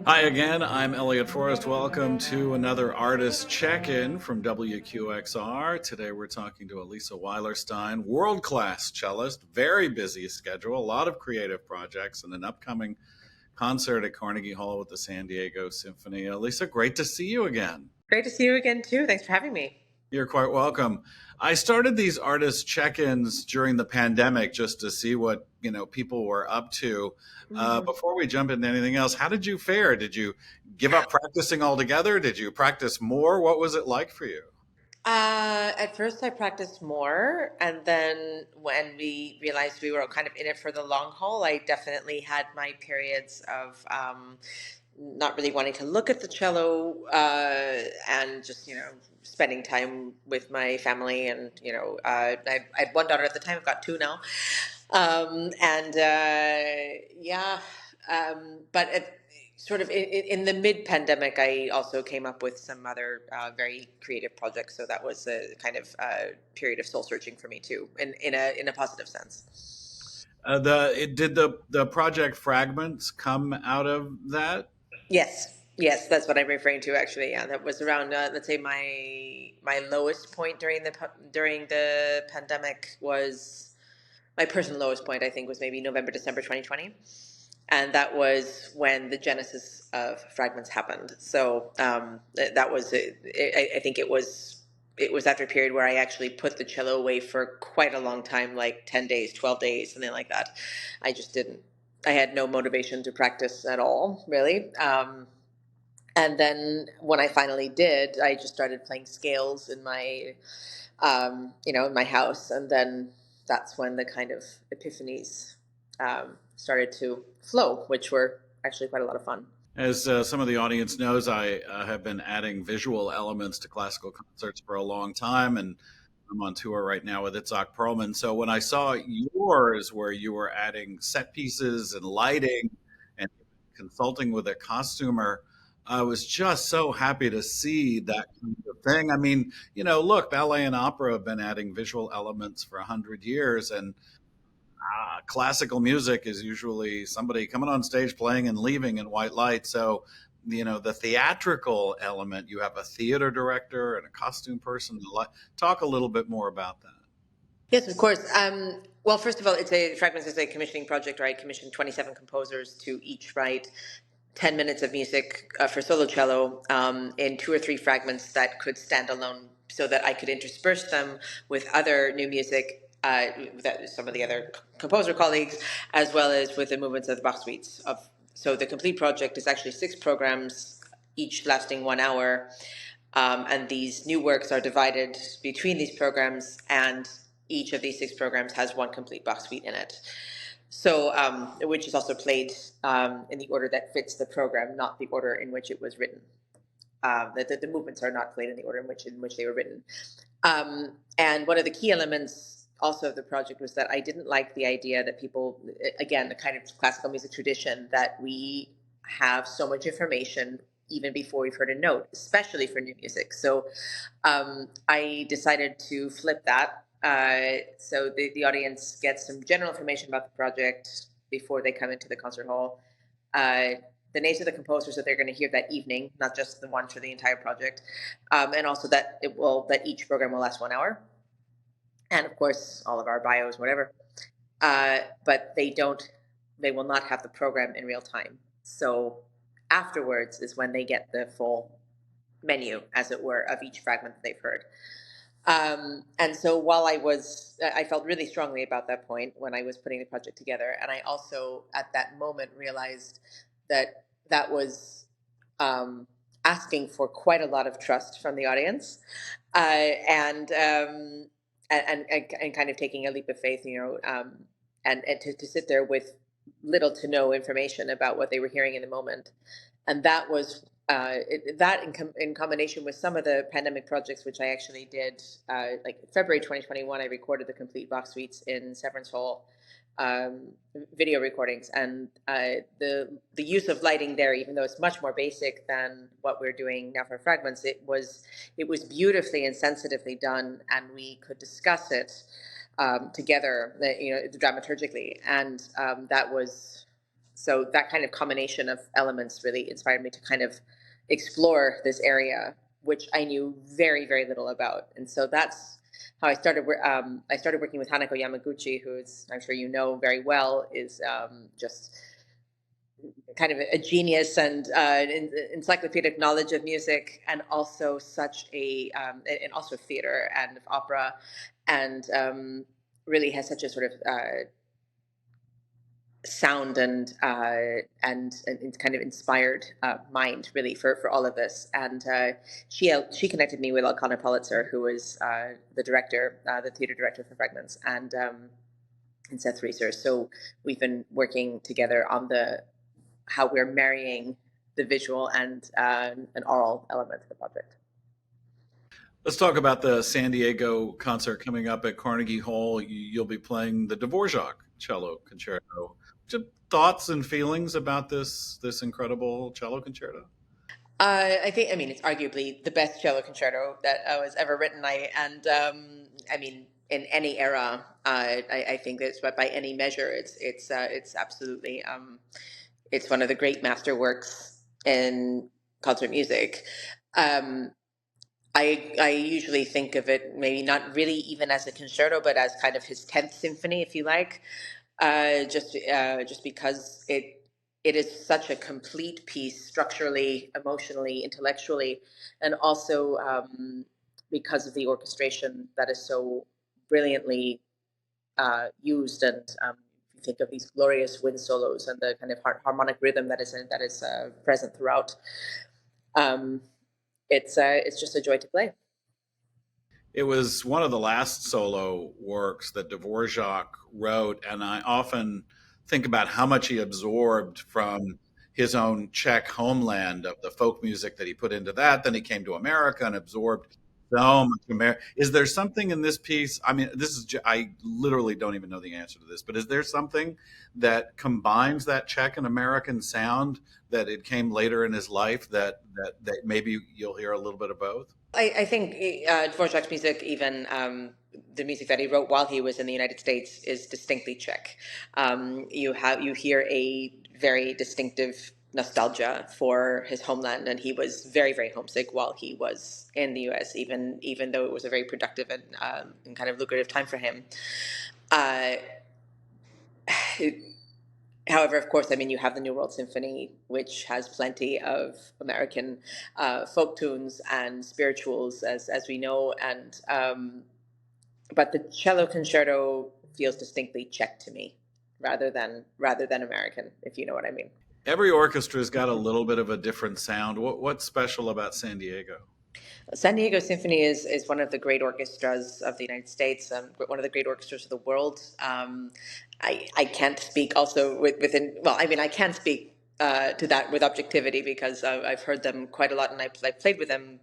Hi again, I'm Elliott Forrest. Welcome to another artist check-in from WQXR. Today we're talking to Alisa Weilerstein, world-class cellist, very busy schedule, a lot of creative projects, and an upcoming concert at Carnegie Hall with the San Diego Symphony. Alisa, great to see you again. Great to see you again, too. Thanks for having me. You're quite welcome. I started these artist check-ins during the pandemic just to see what people were up to. Before we jump into anything else, how did you fare? Did you give up practicing altogether? Did you practice more? What was it like for you? At first, I practiced more, and then when we realized we were kind of in it for the long haul, I definitely had my periods of not really wanting to look at the cello and just spending time with my family. And I had one daughter at the time. I've got two now, and yeah, but sort of in the mid-pandemic, I also came up with some other very creative projects. So that was a kind of period of soul searching for me too, in a positive sense. Did the project Fragments come out of that? Yes, that's what I'm referring to. Actually, yeah, that was around let's say my lowest point during the pandemic was my personal lowest point. I think was maybe November, December 2020. And that was when the genesis of Fragments happened. So that was, I think it was after a period where I actually put the cello away for quite a long time, like 10 days, 12 days, something like that. I just didn't, I had no motivation to practice at all, really. And then when I finally did, I just started playing scales in in my house. And then that's when the kind of epiphanies started to flow, which were actually quite a lot of fun. As some of the audience knows, I have been adding visual elements to classical concerts for a long time, and I'm on tour right now with Itzhak Perlman. So when I saw yours, where you were adding set pieces and lighting and consulting with a costumer, I was just so happy to see that kind of thing. I mean, look, ballet and opera have been adding visual elements for 100 years, and classical music is usually somebody coming on stage playing and leaving in white light. So, the theatrical element, you have a theater director and a costume person. Talk a little bit more about that. Yes, of course. Well, first of all, Fragments is a commissioning project where I commissioned 27 composers to each write 10 minutes of music for solo cello in two or three fragments that could stand alone so that I could intersperse them with other new music, that some of the other composer colleagues, as well as with the movements of the Bach suites. So the complete project is actually 6 programs, each lasting 1 hour. And these new works are divided between these programs, and each of these 6 programs has one complete Bach suite in it. So, which is also played in the order that fits the program, not the order in which it was written. The movements are not played in the order in which they were written. And one of the key elements also of the project was that I didn't like the idea that people, again, the kind of classical music tradition, that we have so much information even before we've heard a note, especially for new music. So I decided to flip that. So the audience gets some general information about the project before they come into the concert hall. The names of the composers that they're going to hear that evening, not just the one for the entire project, and also that each program will last 1 hour, and of course all of our bios, whatever. But they will not have the program in real time. So afterwards is when they get the full menu, as it were, of each fragment that they've heard. And so while I felt really strongly about that point when I was putting the project together. And I also, at that moment, realized that was asking for quite a lot of trust from the audience, and kind of taking a leap of faith, and to sit there with little to no information about what they were hearing in the moment. And that was in combination with some of the pandemic projects, which I actually did, like February 2021, I recorded the complete Bach suites in Severance Hall, video recordings, and the use of lighting there, even though it's much more basic than what we're doing now for Fragments, it was beautifully and sensitively done, and we could discuss it together, dramaturgically, and that was So that kind of combination of elements really inspired me to kind of explore this area, which I knew very, very little about. And so that's how I started working with Hanako Yamaguchi, who's, I'm sure you know very well, is just kind of a genius and encyclopedic knowledge of music, and also such and also theater and opera, and really has such a sort of sound and kind of inspired mind really for all of this. And she connected me with Elkanah Pulitzer, who was the director, the theater director for Fragments, and Seth Reeser. So we've been working together on the how we're marrying the visual and an oral element of the project. Let's talk about the San Diego concert coming up at Carnegie Hall. You'll be playing the Dvorak Cello Concerto. Just thoughts and feelings about this incredible cello concerto? I mean, it's arguably the best cello concerto that was ever written. I mean, in any era, I think that's, but by any measure, it's absolutely, it's one of the great masterworks in concert music. Um, I usually think of it maybe not really even as a concerto, but as kind of his 10th symphony, if you like, just because it is such a complete piece structurally, emotionally, intellectually, and also because of the orchestration that is so brilliantly used. And you think of these glorious wind solos and the kind of harmonic rhythm that is present throughout. Um, it's just a joy to play. It was one of the last solo works that Dvorak wrote, and I often think about how much he absorbed from his own Czech homeland of the folk music that he put into that. Then he came to America and absorbed so much America. Is there something in this piece? I mean, I literally don't even know the answer to this, but is there something that combines that Czech and American sound that it came later in his life that maybe you'll hear a little bit of both? I think Dvorak's music, even the music that he wrote while he was in the United States, is distinctly Czech. You hear a very distinctive nostalgia for his homeland, and he was very, very homesick while he was in the U.S. Even though it was a very productive and kind of lucrative time for him. Uh, However, of course, I mean, you have the New World Symphony, which has plenty of American folk tunes and spirituals, as we know, and but the cello concerto feels distinctly Czech to me, rather than American, if you know what I mean. Every orchestra's got a little bit of a different sound. What's special about San Diego? San Diego Symphony is one of the great orchestras of the United States, one of the great orchestras of the world. I can't speak also within, well, I mean, I can speak to that with objectivity because I've heard them quite a lot, and I played with them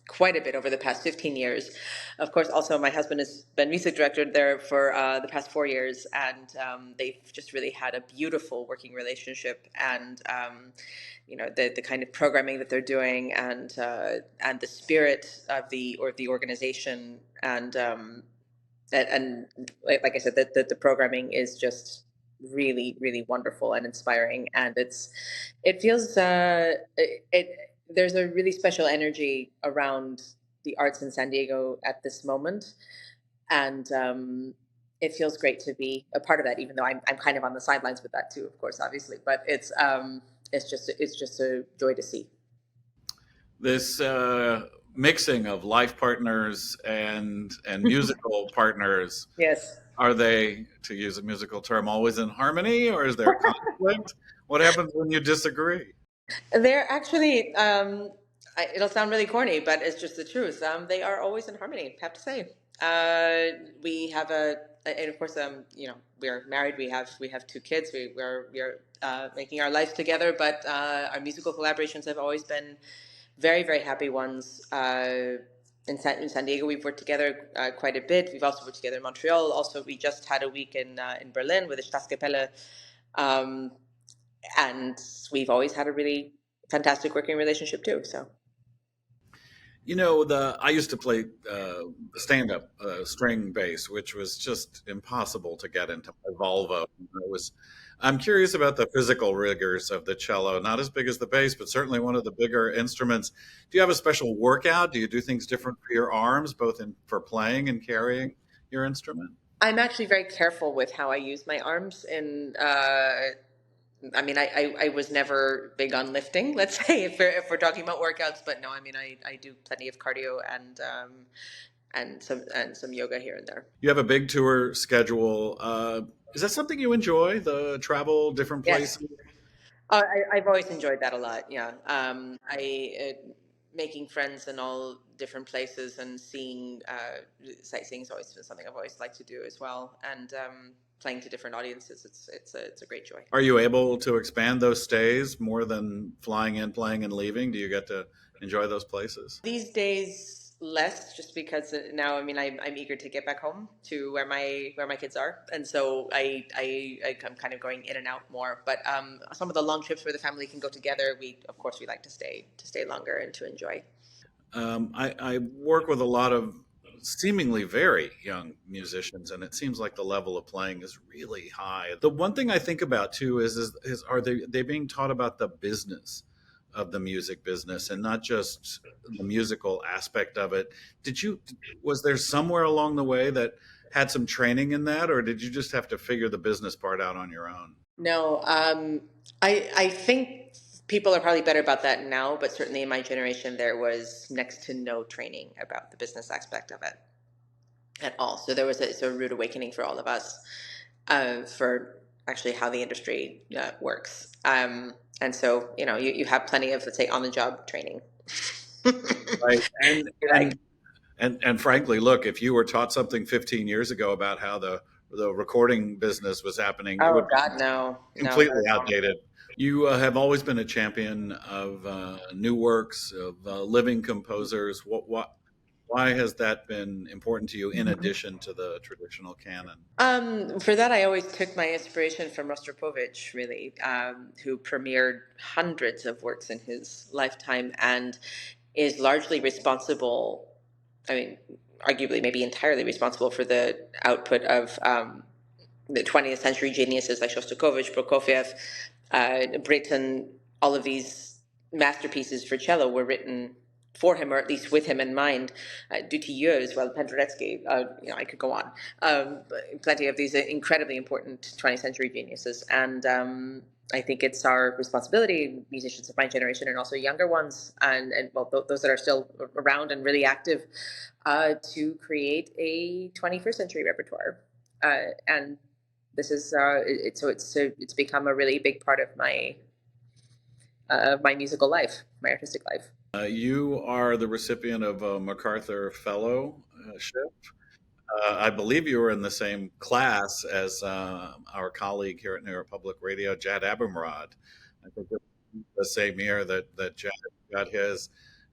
quite a bit over the past 15 years. Of course, also my husband has been music director there for the past 4 years, and they've just really had a beautiful working relationship. And the kind of programming that they're doing, and the spirit of the organization, and like I said, that the programming is just really, really wonderful and inspiring, and it feels there's a really special energy around the arts in San Diego at this moment, and it feels great to be a part of that, even though I'm kind of on the sidelines with that too, of course, obviously, but it's just a joy to see. This mixing of life partners and musical partners, Yes. are they, to use a musical term, always in harmony, or is there conflict? What happens when you disagree? They're actually, it'll sound really corny, but it's just the truth. They are always in harmony, I have to say. We have and of course, we are married. We have two kids. We are making our lives together, but our musical collaborations have always been very, very happy ones. In San Diego, we've worked together quite a bit. We've also worked together in Montreal. Also, we just had a week in Berlin with the Staatskapelle. Um, and we've always had a really fantastic working relationship too. So I used to play stand-up string bass, which was just impossible to get into my Volvo. I'm curious about the physical rigors of the cello. Not as big as the bass, but certainly one of the bigger instruments. Do you have a special workout? Do you do things different for your arms, both for playing and carrying your instrument? I'm actually very careful with how I use my arms. And I mean, I was never big on lifting, let's say, if we're talking about workouts. But no, I mean, I do plenty of cardio and some yoga here and there. You have a big tour schedule. Is that something you enjoy? The travel, different Yes. places? I've always enjoyed that a lot. Yeah. Making friends in all different places and seeing sightseeing is always been something I've always liked to do as well. And playing to different audiences, it's a great joy. Are you able to expand those stays more than flying in, playing, and leaving? Do you get to enjoy those places? These days, less, just because now, I mean, I'm eager to get back home to where my kids are, and so I'm kind of going in and out more. But some of the long trips where the family can go together, we of course we like to stay longer and to enjoy. I work with a lot of seemingly very young musicians, and it seems like the level of playing is really high. The one thing I think about too is are they being taught about the business of the music business and not just the musical aspect of it? Was there somewhere along the way that had some training in that, or did you just have to figure the business part out on your own? No, I think people are probably better about that now, but certainly in my generation, there was next to no training about the business aspect of it at all. So there was a rude awakening for all of us for actually how the industry works. And so, you have plenty of, let's say, on the job training. Right. And Right. and and frankly, look, if you were taught something 15 years ago about how the recording business was happening, it Oh would be God, no, no, not completely at all. outdated. You have always been a champion of new works, of living composers. Why has that been important to you in addition to the traditional canon? For that, I always took my inspiration from Rostropovich, really, who premiered hundreds of works in his lifetime and is largely responsible. I mean, arguably, maybe entirely responsible for the output of the 20th century geniuses like Shostakovich, Prokofiev, Britten. All of these masterpieces for cello were written for him, or at least with him in mind. Dutilleux as well, Penderecki. I could go on. Plenty of these incredibly important 20th century geniuses, and I think it's our responsibility, musicians of my generation and also younger ones, and well, those that are still around and really active, to create a 21st century repertoire. And this is it's become a really big part of my musical life, my artistic life. You are the recipient of a MacArthur Fellowship. I believe you were in the same class as our colleague here at New York Public Radio, Jad Abumrad. I think it was the same year that Jad got his.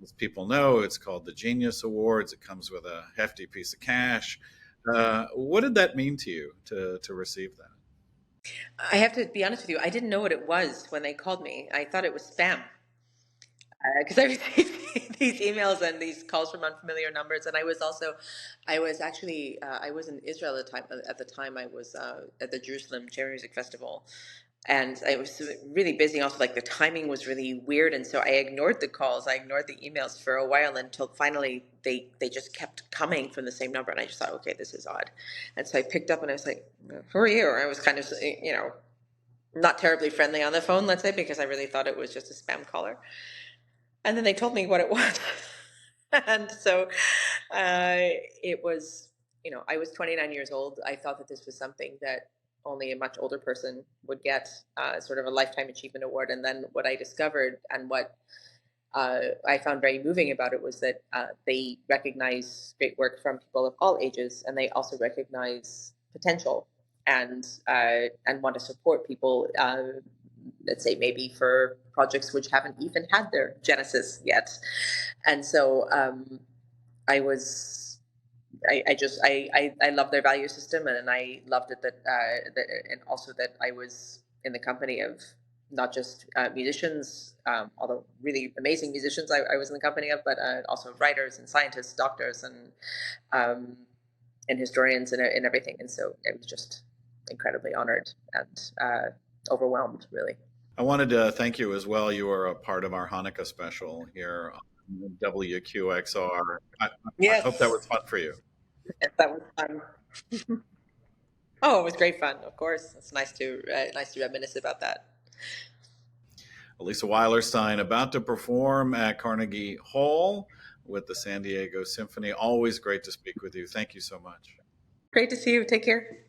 As people know, it's called the Genius Awards. It comes with a hefty piece of cash. What did that mean to you to receive that? I have to be honest with you, I didn't know what it was when they called me. I thought it was spam because I received these emails and these calls from unfamiliar numbers, and I was actually, I was in Israel at the time. At the time, I was at the Jerusalem Chamber Music Festival, and I was really busy. Also, like the timing was really weird, and so I ignored the calls, I ignored the emails for a while until finally they just kept coming from the same number, and I just thought, okay, this is odd, and so I picked up and I was like, "Who are you?" I was kind of, not terribly friendly on the phone, let's say, because I really thought it was just a spam caller. And then they told me what it was. And so it was, I was 29 years old. I thought that this was something that only a much older person would get, sort of a lifetime achievement award. And then what I discovered and what I found very moving about it was that they recognize great work from people of all ages, and they also recognize potential and want to support people. Let's say maybe for projects which haven't even had their genesis yet, and so I was. I love their value system, and I loved it that and also that I was in the company of not just musicians, although really amazing musicians I was in the company of, but also writers and scientists, doctors, um, and historians and everything. And so I was just incredibly honored and overwhelmed, really. I wanted to thank you as well. You were a part of our Hanukkah special here on WQXR. I hope that Yes, was fun for you. that was fun. Oh, it was great fun. Of course, it's nice to reminisce about that. Alisa Weilerstein about to perform at Carnegie Hall with the San Diego Symphony. Always great to speak with you. Thank you so much. Great to see you. Take care.